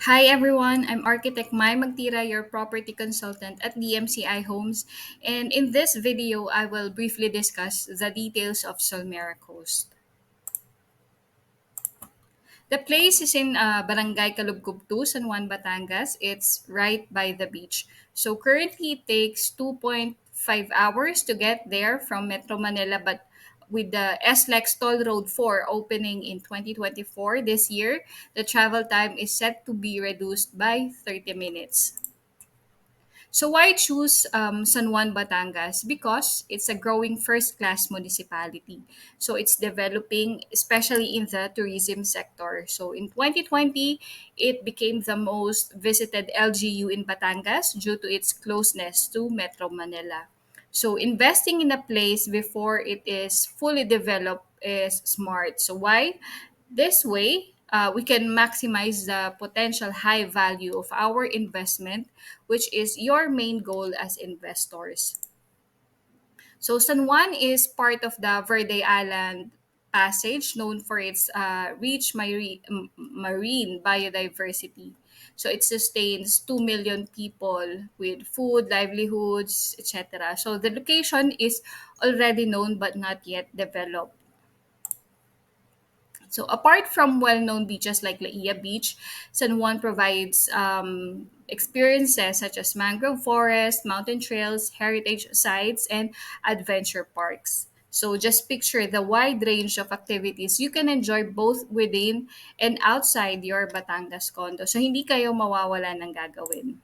Hi everyone, I'm Architect Mai Magtira, your property consultant at DMCI Homes, and in this video, I will briefly discuss the details of Solmera Coast. The place is in Barangay Kalugkub 2, San Juan, Batangas. It's right by the beach. So currently, it takes 2.5 hours to get there from Metro Manila, but with the SLEX Toll Road 4 opening in 2024 this year, the travel time is set to be reduced by 30 minutes. So why choose San Juan, Batangas? Because it's a growing first-class municipality. So it's developing, especially in the tourism sector. So in 2020, it became the most visited LGU in Batangas due to its closeness to Metro Manila. So investing in a place before it is fully developed is smart. So why? This way, we can maximize the potential high value of our investment, which is your main goal as investors. So San Juan is part of the Verde Island Passage, known for its rich marine biodiversity. So it sustains 2 million people with food, livelihoods, etc. So the location is already known but not yet developed. So apart from well-known beaches like Laia Beach, San Juan provides experiences such as mangrove forest, mountain trails, heritage sites, and adventure parks. So just picture the wide range of activities you can enjoy both within and outside your Batangas condo. So hindi kayo mawawala ng gagawin.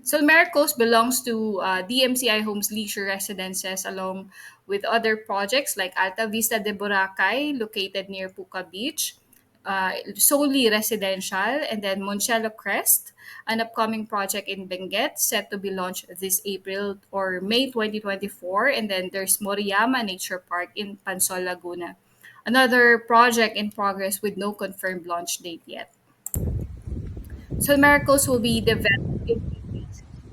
Solmera Coast belongs to DMCI Homes Leisure Residences along with other projects like Alta Vista de Boracay, located near Puca Beach, solely residential, and then Monchelo Crest, an upcoming project in Benguet set to be launched this April or May 2024, and then there's Moriyama Nature Park in Pansol, Laguna. Another project in progress with no confirmed launch date yet. Solmera Coast will be developed in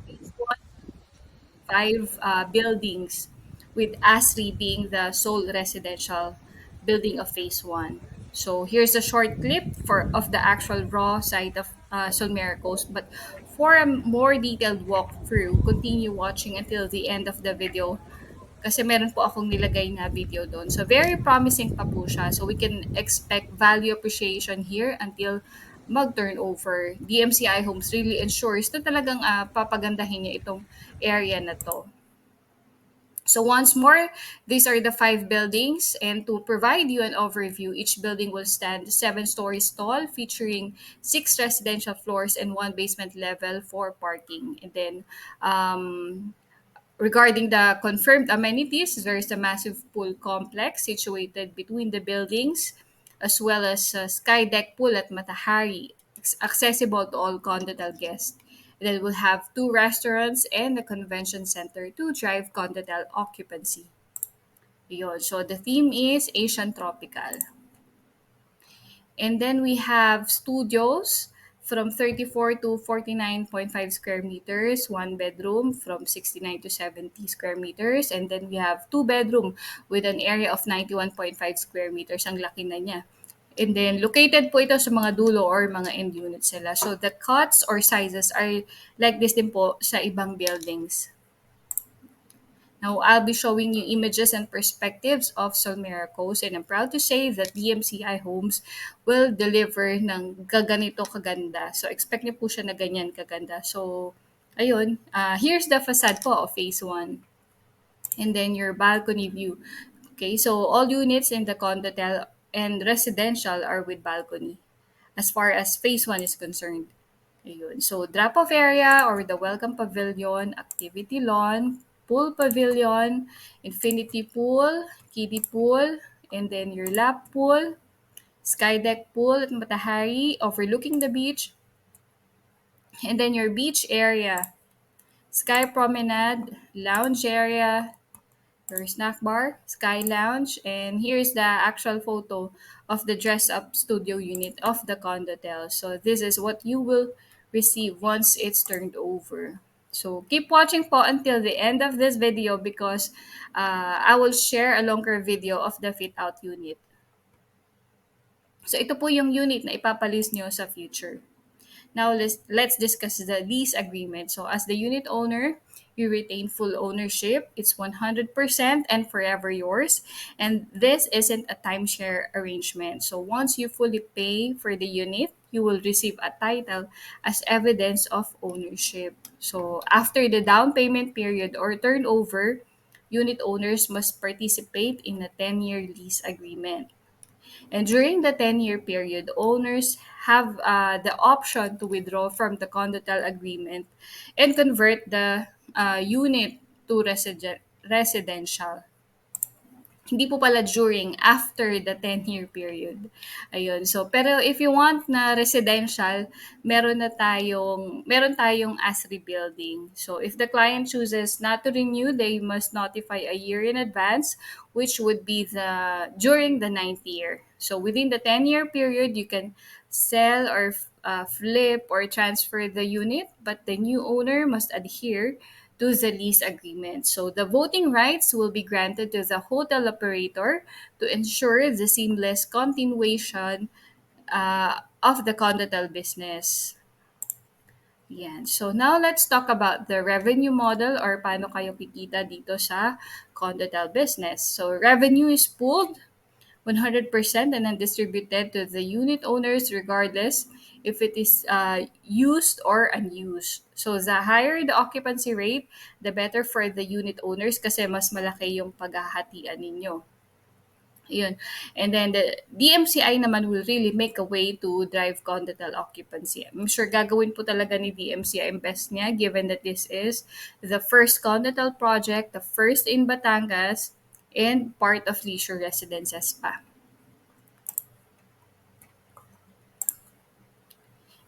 phase one, five buildings, with ASRI being the sole residential building of phase one. So here's a short clip of the actual raw site of Solmera Coast. But for a more detailed walkthrough, continue watching until the end of the video kasi meron po akong nilagay na video doon. So, very promising pa po siya. So, we can expect value appreciation here until mag-turnover. DMCI Homes really ensures na talagang papagandahin niya itong area na to. So once more, these are the five buildings, and to provide you an overview, each building will stand 7 stories tall, featuring 6 residential floors and 1 basement level for parking. And then regarding the confirmed amenities, there is a massive pool complex situated between the buildings, as well as a sky deck pool at Matahari, accessible to all Condotel guests. And then we'll have 2 restaurants and a convention center to drive Condotel occupancy. Yun. So the theme is Asian Tropical. And then we have studios from 34 to 49.5 square meters, 1 bedroom from 69 to 70 square meters, and then we have 2 bedroom with an area of 91.5 square meters. Ang laki na niya. And then located po ito sa mga dulo or mga end units sila. So the cuts or sizes are like this din po sa ibang buildings. Now, I'll be showing you images and perspectives of Solmera Coast, and I'm proud to say that DMCI Homes will deliver ng gaganito kaganda. So, expect niyo po siya na ganyan kaganda. So, ayun. Here's the facade po of phase 1. And then your balcony view. Okay, so all units in the condotel and residential are with balcony as far as phase 1 is concerned. Ayun. So, drop-off area or the welcome pavilion, activity lawn, pool pavilion, infinity pool, kiddie pool, and then your lap pool, sky deck pool at Matahari overlooking the beach, and then your beach area, sky promenade, lounge area, your snack bar, sky lounge, and here's the actual photo of the dress up studio unit of the condotel. So this is what you will receive once it's turned over. So keep watching po until the end of this video because I will share a longer video of the fit out unit. So ito po yung unit na ipapalis nyo sa future. Now let's discuss the lease agreement. So as the unit owner, you retain full ownership. It's 100% and forever yours. And this isn't a timeshare arrangement. So once you fully pay for the unit, you will receive a title as evidence of ownership. So after the down payment period or turnover, unit owners must participate in a 10-year lease agreement. And during the 10-year period, owners have the option to withdraw from the Condotel agreement and convert the unit to residential. Hindi po pala during, after the 10-year period. Ayun. So, pero if you want na residential, meron tayong as rebuilding. So, if the client chooses not to renew, they must notify a year in advance, which would be during the ninth year. So, within the 10-year period, you can sell or flip or transfer the unit, but the new owner must adhere to the lease agreement. So the voting rights will be granted to the hotel operator to ensure the seamless continuation of the condotel business. Yan. So now let's talk about the revenue model or paano kayo kikita dito sa condotel business. So revenue is pooled 100% and then distributed to the unit owners regardless if it is used or unused. So the higher the occupancy rate, the better for the unit owners kasi mas malaki yung paghahatian ninyo. Yun. And then the DMCI naman will really make a way to drive condotel occupancy. I'm sure gagawin po talaga ni DMCI ang best niya given that this is the first condotel project, the first in Batangas, and part of leisure residences pa.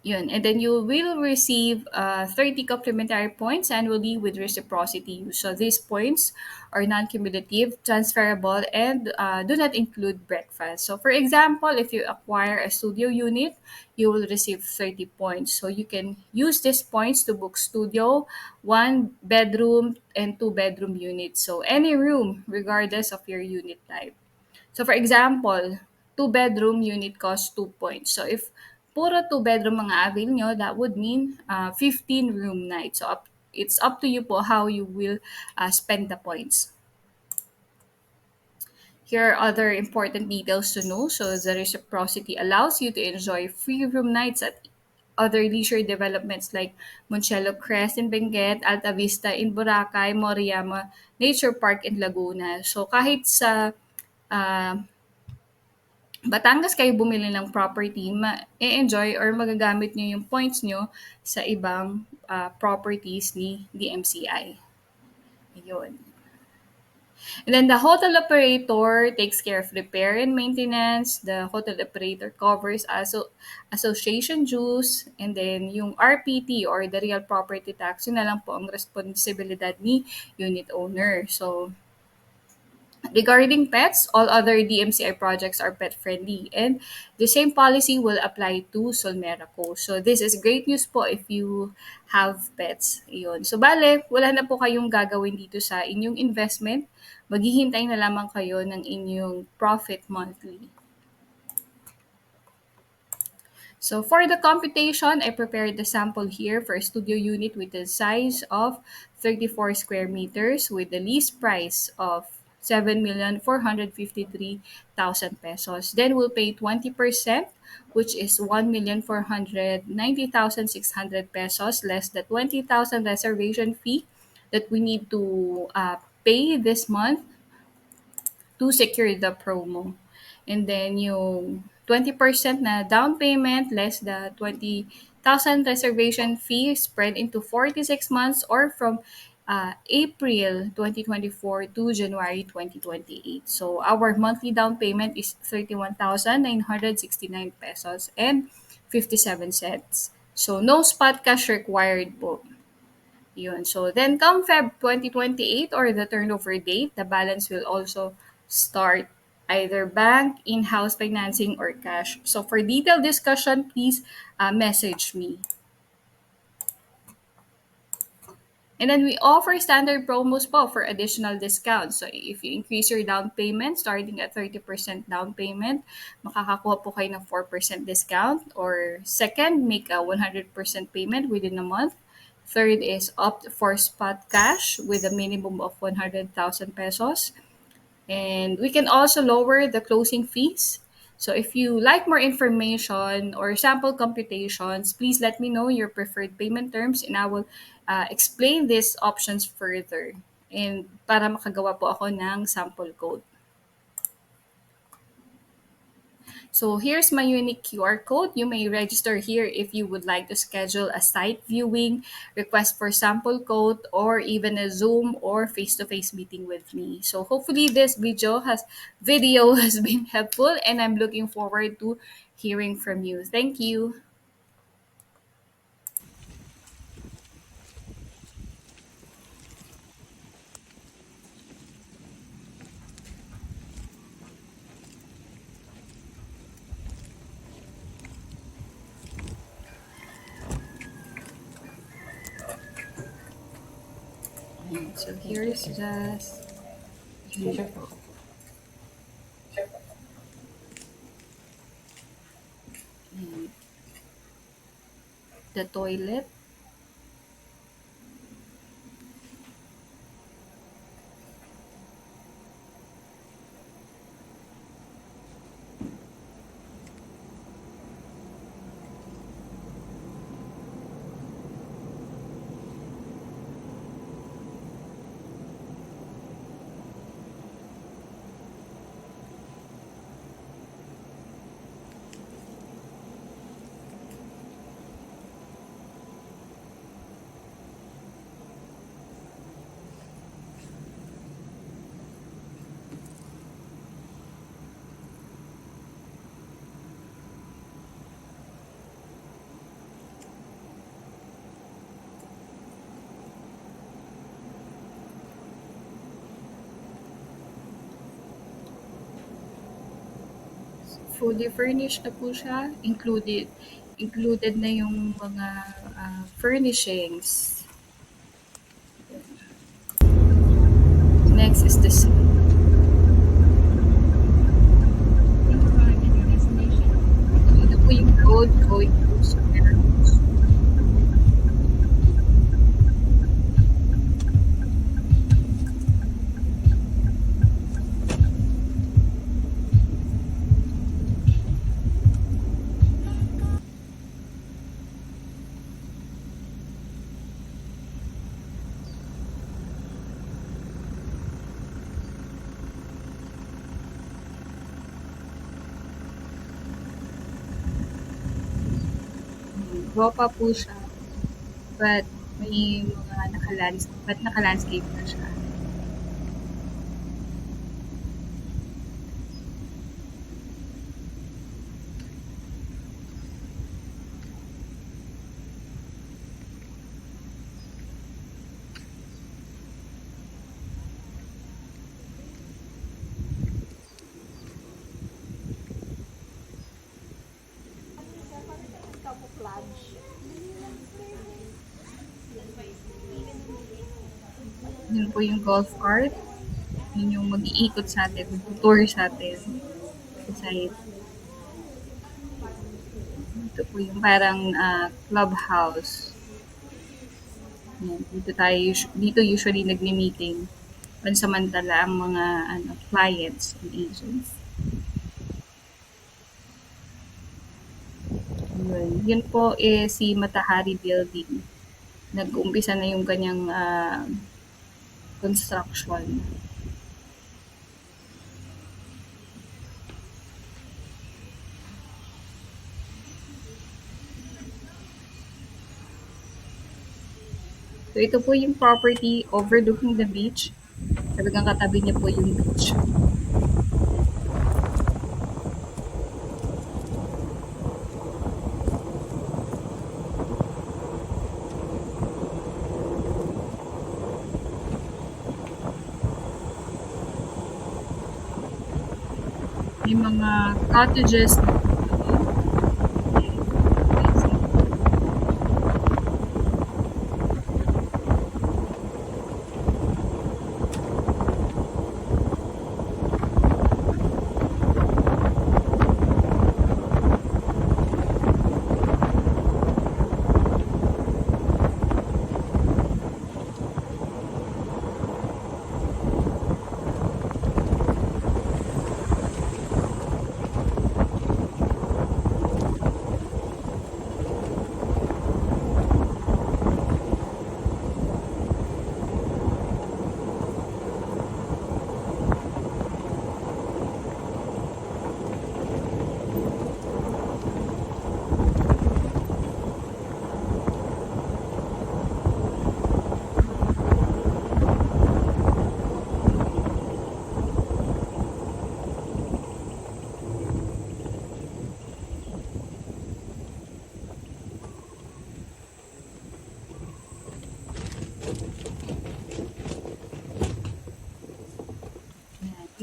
Yun. And then you will receive 30 complimentary points annually with reciprocity use. So these points are non-cumulative, transferable, and do not include breakfast. So for example, if you acquire a studio unit, you will receive 30 points. So you can use these points to book studio, one bedroom, and two bedroom units. So any room, regardless of your unit type. So for example, two-bedroom unit costs 2 points. So if puro two-bedroom mga avail nyo, that would mean 15 room nights. So it's up to you po how you will spend the points. Here are other important details to know. So the reciprocity allows you to enjoy free room nights at other leisure developments like Moncello Crest in Benguet, Alta Vista in Boracay, Moriyama Nature Park in Laguna. So kahit sa uh, Batangas kayo bumili ng property, ma-enjoy or magagamit nyo yung points nyo sa ibang properties ni DMCI. Ayun. And then the hotel operator takes care of repair and maintenance. The hotel operator covers association dues. And then yung RPT or the real property tax, yun na lang po ang responsibilidad ni unit owner. So, regarding pets, all other DMCI projects are pet friendly and the same policy will apply to Solmera Coast. So this is great news po if you have pets. Iyon. So bale, wala na po kayong gagawin dito sa inyong investment. Maghihintay na lamang kayo ng inyong profit monthly. So for the computation, I prepared the sample here for a studio unit with a size of 34 square meters with the lease price of 7,453,000 pesos. Then we'll pay 20%, which is 1,490,600 pesos less the 20,000 reservation fee that we need to pay this month to secure the promo. And then yung 20% na down payment less the 20,000 reservation fee spread into 46 months or from April 2024 to January 2028. So our monthly down payment is 31,969 pesos and 57 cents. So no spot cash required po. Yun. So then come Feb 2028 or the turnover date, the balance will also start either bank, in-house financing, or cash. So for detailed discussion, please message me. And then we offer standard promos po for additional discounts. So if you increase your down payment starting at 30% down payment, makakakuha po kayo ng 4% discount. Or second, make a 100% payment within a month. Third is opt for spot cash with a minimum of 100,000 pesos. And we can also lower the closing fees. So if you like more information or sample computations, please let me know your preferred payment terms and I will explain these options further. And para makagawa po ako ng sample code. So here's my unique QR code. You may register here if you would like to schedule a site viewing, request for sample code, or even a Zoom or face-to-face meeting with me. So hopefully this video has been helpful and I'm looking forward to hearing from you. Thank you. So here's just the toilet. Fully furnished na po siya. Included na yung mga furnishings. Next is the ito po yung road going to Solmera Coast. Ropa po siya. But may mga naka-landscape na siya. Yun po yung golf cart. Yun yung mag-iikot sa atin, mag-tour sa atin sa site. Ito po yung parang clubhouse. Yan, dito usually nagmi-meeting pansamantala ang mga clients and agents. Yun po is si Matahari Building. Nag-uumpisa na yung kanyang construction. So ito po yung property overlooking the beach. Talagang katabi niya po yung beach. May mga cottages na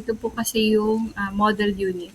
Ito po kasi yung model unit.